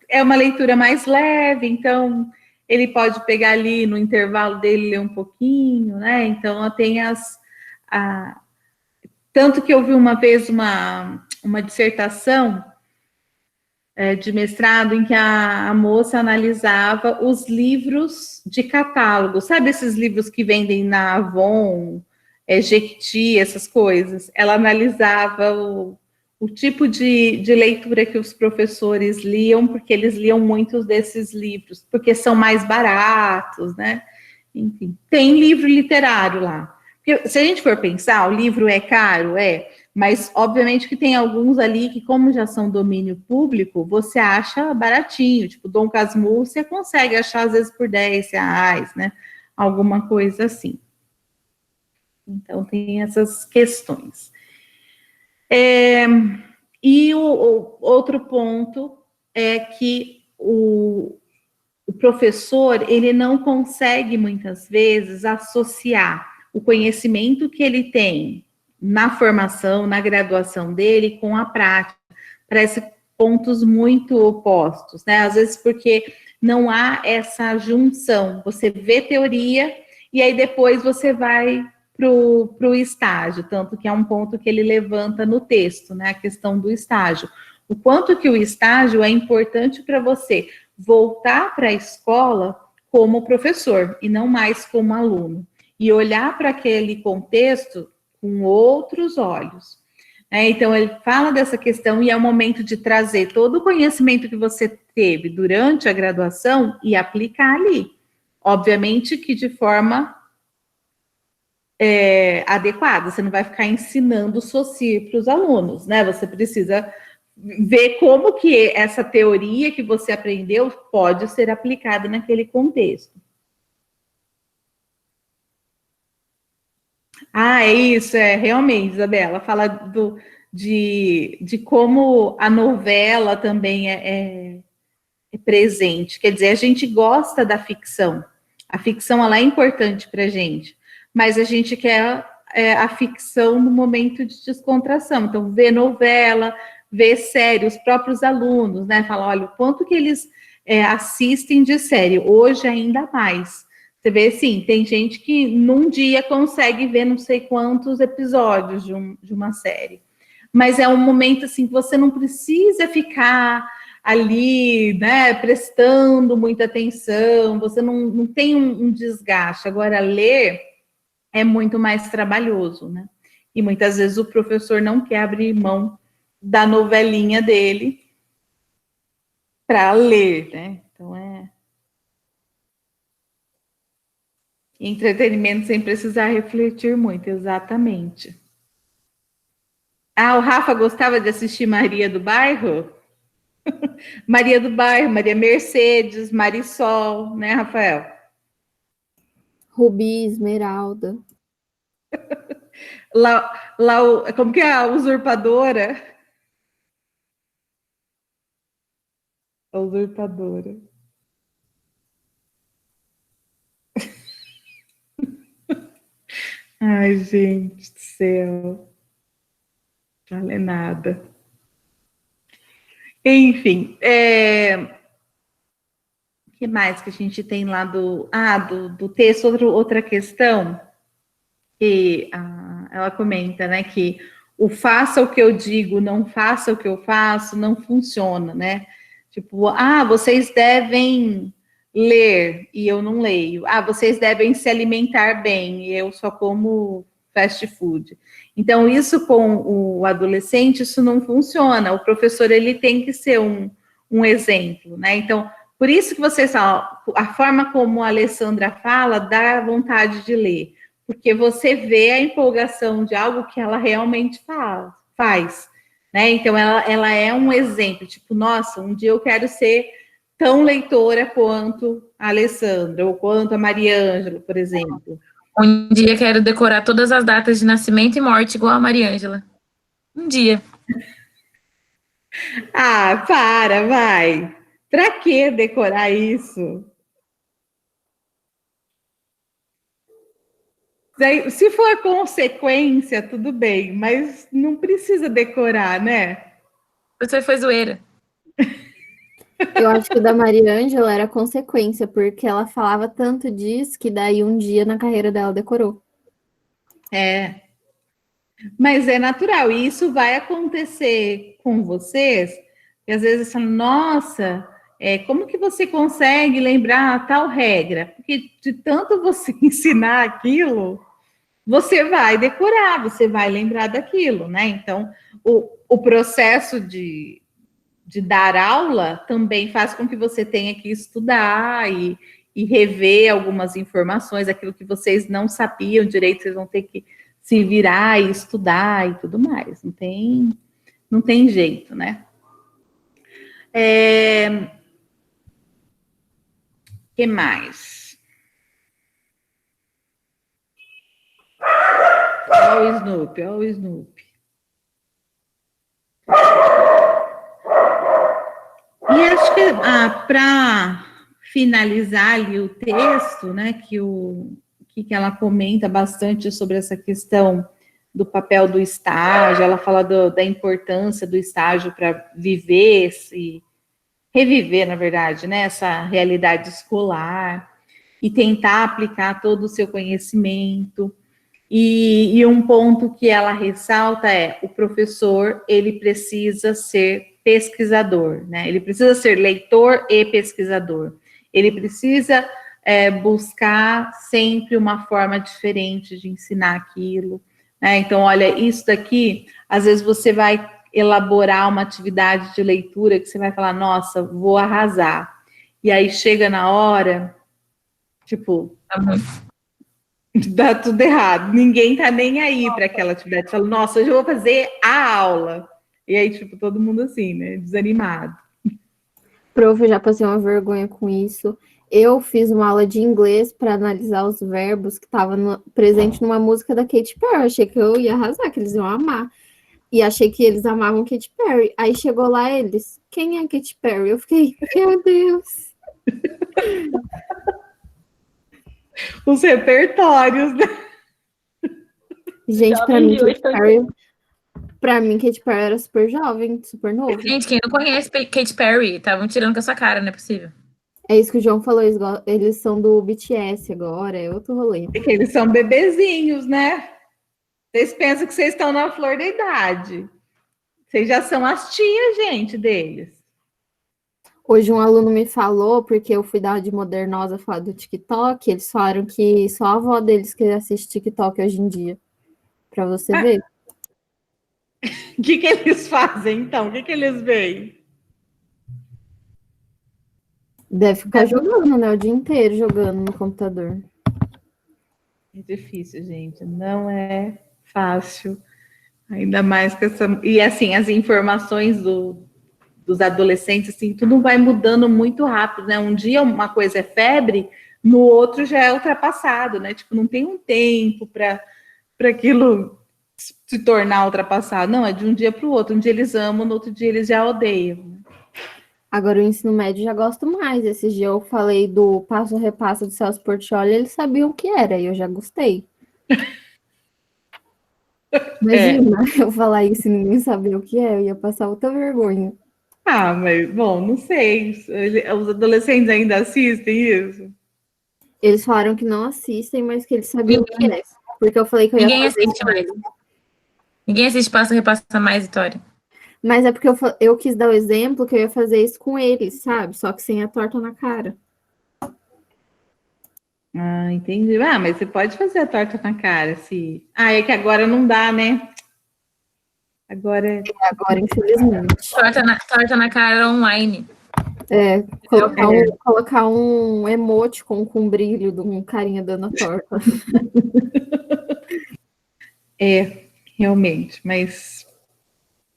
é uma leitura mais leve, então ele pode pegar ali no intervalo dele, ler um pouquinho, né? Então, tem tanto que eu vi uma vez uma dissertação de mestrado em que a moça analisava os livros de catálogo, sabe esses livros que vendem na Avon, Jequiti, essas coisas? Ela analisava o tipo de leitura que os professores liam, porque eles liam muitos desses livros, porque são mais baratos, né? Enfim, tem livro literário lá. Porque, se a gente for pensar, o livro é caro, mas obviamente que tem alguns ali que, como já são domínio público, você acha baratinho, tipo Dom Casmurro, você consegue achar às vezes por R$10, né? Alguma coisa assim. Então tem essas questões. E o outro ponto é que o professor, ele não consegue muitas vezes associar o conhecimento que ele tem na formação, na graduação dele, com a prática. Parece pontos muito opostos, né? Às vezes porque não há essa junção. Você vê teoria e aí depois você vai para o estágio, tanto que é um ponto que ele levanta no texto, né? A questão do estágio. O quanto que o estágio é importante para você voltar para a escola como professor e não mais como aluno. E olhar para aquele contexto com outros olhos. Então, ele fala dessa questão e é o momento de trazer todo o conhecimento que você teve durante a graduação e aplicar ali. Obviamente que de forma adequada, você não vai ficar ensinando SOCIR para os alunos, né? Você precisa ver como que essa teoria que você aprendeu pode ser aplicada naquele contexto. É isso, realmente, Isabela, fala de como a novela também presente. Quer dizer, a gente gosta da ficção. A ficção, ela é importante para a gente, mas a gente quer a ficção no momento de descontração. Então, ver novela, ver série, os próprios alunos, né? Falam, olha, o quanto que eles assistem de série, hoje ainda mais. Você vê, assim, tem gente que num dia consegue ver não sei quantos episódios de uma série. Mas é um momento, assim, que você não precisa ficar ali, né, prestando muita atenção, você não tem um desgaste. Agora, ler é muito mais trabalhoso, né? E muitas vezes o professor não quer abrir mão da novelinha dele para ler, né? Então, entretenimento sem precisar refletir muito, exatamente. O Rafa gostava de assistir Maria do Bairro? Maria do Bairro, Maria Mercedes, Marisol, né, Rafael? Rubi, Esmeralda. Como que é a usurpadora? A usurpadora. Ai, gente do céu. Não vale nada. Enfim, o que mais que a gente tem lá do texto? Outra questão que ela comenta, né, que o faça o que eu digo, não faça o que eu faço, não funciona, né? Tipo, vocês devem ler e eu não leio. Vocês devem se alimentar bem e eu só como fast food. Então, isso com o adolescente, isso não funciona. O professor, ele tem que ser um exemplo, né? Então, por isso que vocês falam, a forma como a Alessandra fala, dá vontade de ler. Porque você vê a empolgação de algo que ela realmente faz, né? Então, ela é um exemplo, tipo, nossa, um dia eu quero ser tão leitora quanto a Alessandra, ou quanto a Mariângela, por exemplo. Um dia quero decorar todas as datas de nascimento e morte igual a Mariângela. Um dia. Vai. Pra que decorar isso? Se for consequência, tudo bem, mas não precisa decorar, né? Você foi zoeira. Eu acho que o da Mariângela era consequência, porque ela falava tanto disso que daí um dia na carreira dela decorou. Mas é natural, e isso vai acontecer com vocês, e às vezes falam, nossa, como que você consegue lembrar tal regra? Porque de tanto você ensinar aquilo, você vai decorar, você vai lembrar daquilo, né? Então, o processo de dar aula também faz com que você tenha que estudar e rever algumas informações, aquilo que vocês não sabiam direito, vocês vão ter que se virar e estudar e tudo mais. Não tem jeito, né? Que mais? Olha o Snoopy. E acho que para finalizar ali o texto, né, que ela comenta bastante sobre essa questão do papel do estágio, ela fala da importância do estágio para viver e reviver, na verdade, né, essa realidade escolar e tentar aplicar todo o seu conhecimento. E um ponto que ela ressalta o professor, ele precisa ser pesquisador, né? Ele precisa ser leitor e pesquisador. Ele precisa buscar sempre uma forma diferente de ensinar aquilo, né? Então, olha, isso daqui, às vezes você vai elaborar uma atividade de leitura que você vai falar, nossa, vou arrasar. E aí chega na hora, tipo, dá tudo errado. Ninguém tá nem aí para aquela atividade. Fala, nossa, hoje eu vou fazer a aula. E aí, tipo, todo mundo assim, né, desanimado. Prof, eu já passei uma vergonha com isso. Eu fiz uma aula de inglês para analisar os verbos que estavam presente numa música da Katy Perry. Eu achei que eu ia arrasar, que eles iam amar. E achei que eles amavam Katy Perry. Aí chegou lá eles, quem é Katy Perry? Eu fiquei, meu Deus. Os repertórios, né? Gente, pra mim, Katy Perry era super jovem, super novo. Gente, quem não conhece Katy Perry, estavam tirando com a sua cara, não é possível. É isso que o João falou, eles são do BTS agora, é outro rolê. É que eles são bebezinhos, né? Vocês pensam que vocês estão na flor da idade. Vocês já são as tias, gente, deles. Hoje um aluno me falou, porque eu fui dar de modernosa falar do TikTok, eles falaram que só a avó deles que assiste TikTok hoje em dia. Pra você ver. O que eles fazem, então? O que eles veem? Deve ficar jogando, né? O dia inteiro jogando no computador. É difícil, gente. Não é fácil. Ainda mais que essa... E, assim, as informações dos adolescentes, assim, tudo vai mudando muito rápido, né? Um dia uma coisa é febre, no outro já é ultrapassado, né? Tipo, não tem um tempo para aquilo se tornar ultrapassado. Não, é de um dia para o outro. Um dia eles amam, no outro dia eles já odeiam. Agora, o ensino médio já gosto mais. Esses dias eu falei do passo a repasso do Celso Portiolli, eles sabiam o que era, e eu já gostei. Imagina eu falar isso e ninguém sabia o que é, eu ia passar outra vergonha. Ah, mas, bom, não sei. Os adolescentes ainda assistem isso? Eles falaram que não assistem, mas que eles sabiam o que é. Porque eu falei que eu ia Ninguém fazer assiste mais. Ninguém assiste Passa Repassa mais, Vitória. Mas é porque eu quis dar o exemplo que eu ia fazer isso com eles, sabe? Só que sem a torta na cara. Ah, entendi. Ah, mas você pode fazer a torta na cara, se... Ah, é que agora não dá, né? Agora, infelizmente. Torta na cara online. É, colocar um emote com brilho de um carinha dando a torta. É, realmente, mas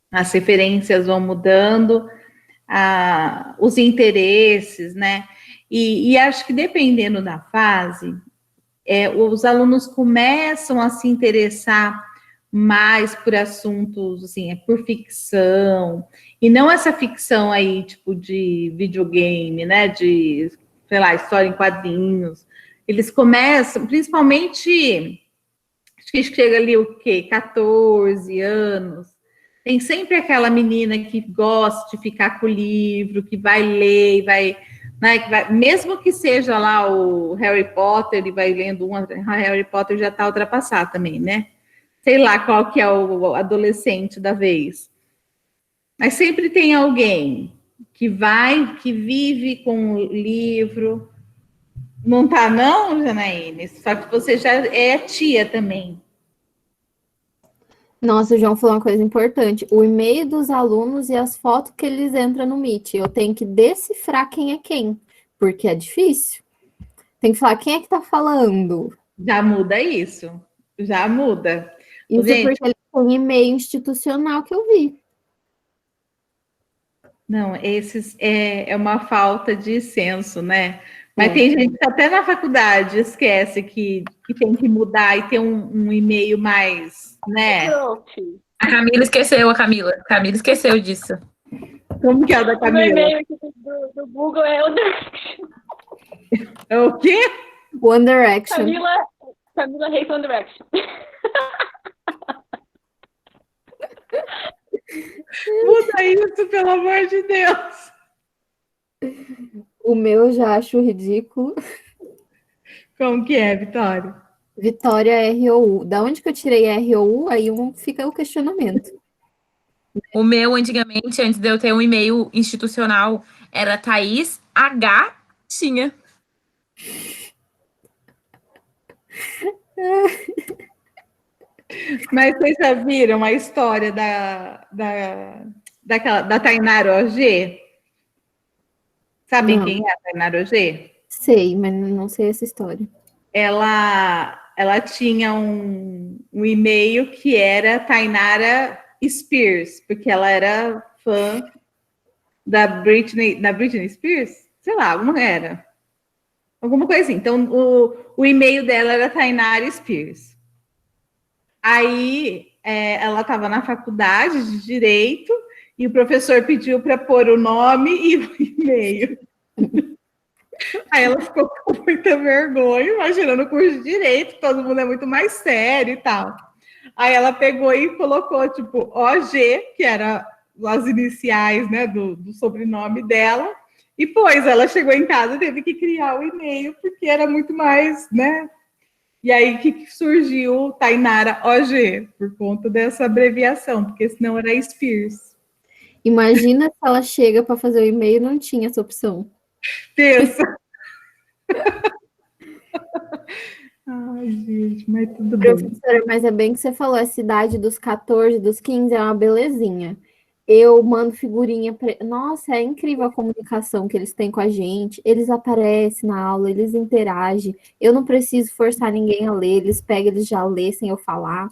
as referências vão mudando, os interesses, né? E acho que dependendo da fase, os alunos começam a se interessar mais por assuntos, assim, por ficção, e não essa ficção aí, tipo, de videogame, né, de, sei lá, história em quadrinhos. Eles começam, principalmente, acho que chega ali o quê? 14 anos. Tem sempre aquela menina que gosta de ficar com o livro, que vai ler, né, mesmo que seja lá o Harry Potter, ele vai lendo Harry Potter já está ultrapassado também, né? Sei lá qual que é o adolescente da vez. Mas sempre tem alguém que vive com o livro. Não tá não, Janaíne? Só que você já é tia também. Nossa, o João falou uma coisa importante. O e-mail dos alunos e as fotos que eles entram no Meet. Eu tenho que decifrar quem é quem, porque é difícil. Tem que falar quem é que tá falando. Já muda isso. Já muda. Isso gente, porque ele tem e-mail institucional que eu vi. Não, esses é uma falta de senso, né? Mas tem gente que até na faculdade esquece que tem que mudar e ter um e-mail mais, né? A Camila esqueceu, a Camila esqueceu disso. Como que é o da Camila? O e-mail do Google é One Direction. É o quê? One Direction. Camila hates One Direction. Muda isso, pelo amor de Deus. O meu eu já acho ridículo. Como que é, Vitória? Vitória ROU. Da onde que eu tirei ROU? Aí fica o questionamento. O meu, antigamente, antes de eu ter um e-mail institucional, era Thaís H. Tinha. Mas vocês já viram a história da Tainara OG? Sabem Não. quem é a Tainara OG? Sei, mas não sei essa história. Ela tinha um e-mail que era Tainara Spears, porque ela era fã da Britney Spears? Sei lá, alguma coisa assim. Então, o e-mail dela era Tainara Spears. Aí, ela estava na faculdade de Direito e o professor pediu para pôr o nome e o e-mail. Aí ela ficou com muita vergonha, imaginando o curso de Direito, todo mundo é muito mais sério e tal. Aí ela pegou e colocou, tipo, OG, que era as iniciais, né, do sobrenome dela, e pois ela chegou em casa e teve que criar o e-mail, porque era muito mais, né? E aí que surgiu Tainara OG, por conta dessa abreviação, porque senão era Spears. Imagina se ela chega para fazer o e-mail e não tinha essa opção. Pensa. Ai, gente, mas tudo bem. Professora, mas é bem que você falou, essa idade dos 14, dos 15 é uma belezinha. Eu mando figurinha pra... Nossa, é incrível a comunicação que eles têm com a gente. Eles aparecem na aula, eles interagem. Eu não preciso forçar ninguém a ler, eles pegam, eles já lêem sem eu falar.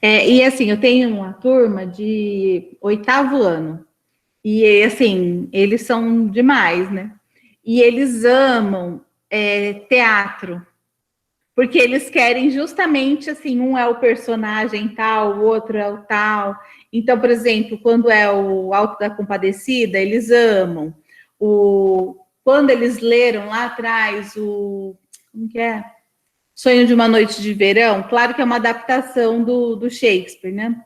E assim, eu tenho uma turma de 8º ano. E assim, eles são demais, né? E eles amam teatro. Porque eles querem justamente assim, um é o personagem tal, o outro é o tal. Então, por exemplo, quando é o Alto da Compadecida, eles amam. Quando eles leram lá atrás como que é? Sonho de uma Noite de Verão, claro que é uma adaptação do Shakespeare, né?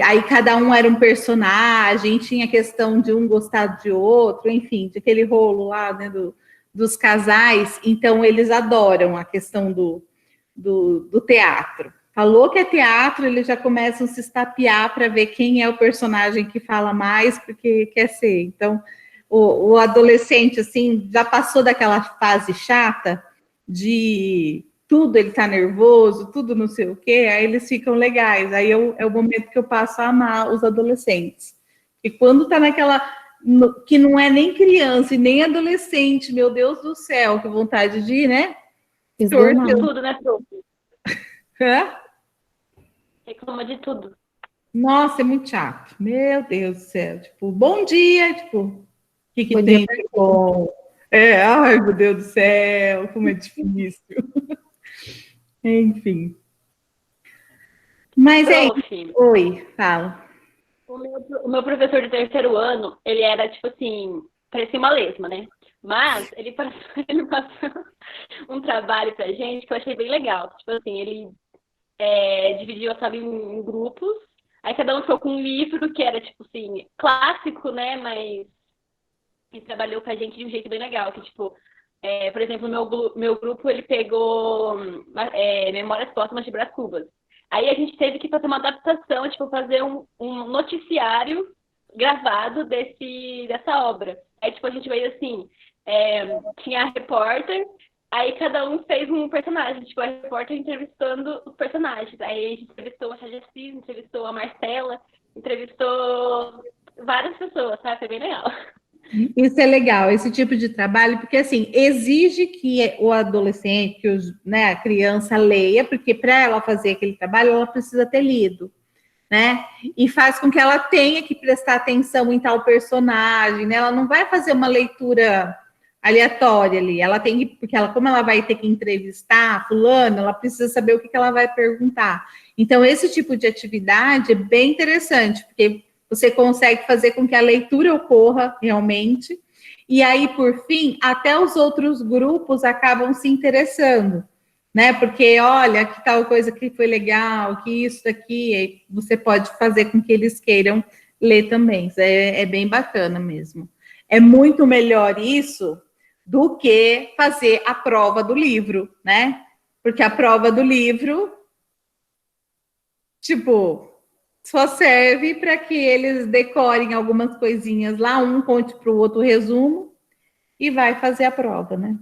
Aí cada um era um personagem, tinha a questão de um gostar de outro, enfim, de aquele rolo lá, né, dos casais. Então, eles adoram a questão do teatro. Falou que é teatro, eles já começam a se estapear para ver quem é o personagem que fala mais, porque quer ser. Então, o adolescente, assim, já passou daquela fase chata de tudo ele tá nervoso, tudo não sei o quê, aí eles ficam legais. Aí é o momento que eu passo a amar os adolescentes. E quando tá naquela... que não é nem criança e nem adolescente, meu Deus do céu, que vontade de, né? Reclama de tudo, né, prof? Hã? Reclama de tudo. Nossa, é muito chato. Meu Deus do céu. Tipo, bom dia, tipo, o que Bom tem dia, de bom? Ai, meu Deus do céu, como é difícil. Enfim. Mas Prof, Oi, fala. o meu professor de 3º ano, ele era, tipo assim, parecia uma lesma, né? Mas ele passou um trabalho pra gente que eu achei bem legal. Tipo assim, ele dividiu a sala em grupos, aí cada um ficou com um livro que era, tipo assim, clássico, né? Mas ele trabalhou com a gente de um jeito bem legal, que, tipo, por exemplo, meu grupo, ele pegou Memórias Póstumas de Brás Cubas. Aí a gente teve que fazer uma adaptação, tipo, fazer um noticiário gravado dessa obra. Aí, tipo, a gente veio assim, tinha a repórter, aí cada um fez um personagem, tipo, a repórter entrevistando os personagens. Aí a gente entrevistou a Jaci, entrevistou a Marcela, entrevistou várias pessoas, sabe? Foi bem legal. Isso é legal, esse tipo de trabalho, porque assim, exige que o adolescente, a criança leia, porque para ela fazer aquele trabalho, ela precisa ter lido, né? E faz com que ela tenha que prestar atenção em tal personagem, né? Ela não vai fazer uma leitura aleatória ali, ela tem que, porque como ela vai ter que entrevistar fulano, ela precisa saber o que ela vai perguntar. Então, esse tipo de atividade é bem interessante, porque você consegue fazer com que a leitura ocorra realmente, e aí, por fim, até os outros grupos acabam se interessando, né? Porque, olha, que tal coisa que foi legal, que isso daqui, você pode fazer com que eles queiram ler também. Isso é bem bacana mesmo. É muito melhor isso do que fazer a prova do livro, né? Porque a prova do livro, tipo, só serve para que eles decorem algumas coisinhas lá, um conte para o outro resumo e vai fazer a prova, né?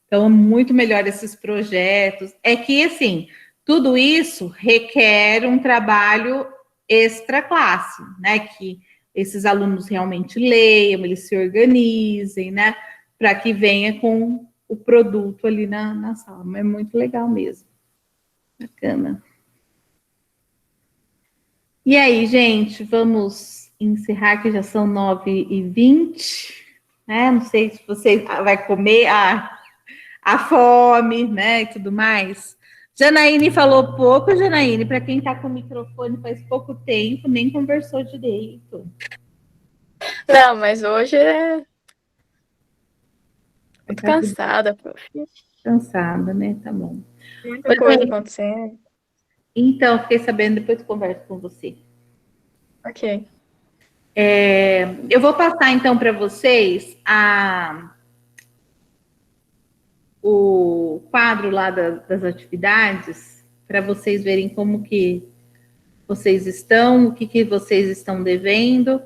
Então, é muito melhor esses projetos. É que, assim, tudo isso requer um trabalho extra classe, né? Que esses alunos realmente leiam, eles se organizem, né? Para que venha com o produto ali na sala. É muito legal mesmo. Bacana. E aí, gente, vamos encerrar, que já são 9h20, né? Não sei se você vai comer a fome, né, e tudo mais. Janaíne falou pouco, Janaíne, para quem está com o microfone faz pouco tempo, nem conversou direito. Não, mas hoje muito cansada, prof. Cansada, né? Tá bom. Muita coisa acontecendo. Então, fiquei sabendo, depois eu converso com você. Ok. Eu vou passar, então, para vocês o quadro lá das atividades, para vocês verem como que vocês estão, o que vocês estão devendo,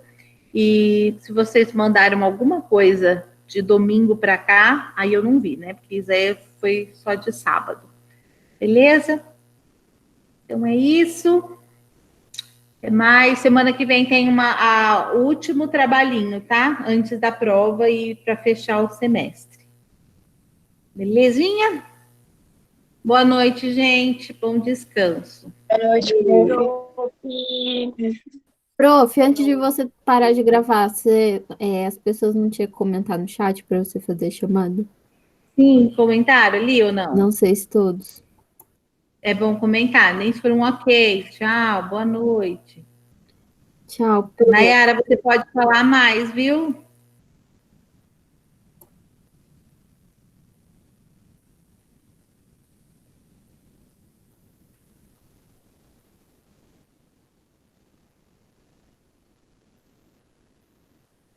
e se vocês mandaram alguma coisa de domingo para cá, aí eu não vi, né? Porque isso aí foi só de sábado. Beleza? Então é isso. É mais. Semana que vem tem o último trabalhinho, tá? Antes da prova e para fechar o semestre. Belezinha? Boa noite, gente. Bom descanso. Boa noite, Prof, antes de você parar de gravar, as pessoas não tinham comentado no chat para você fazer a chamada? Sim, comentaram ali ou não? Não sei se todos. É bom comentar, nem se for um ok. Tchau, boa noite. Tchau. Nayara, você pode falar mais, viu?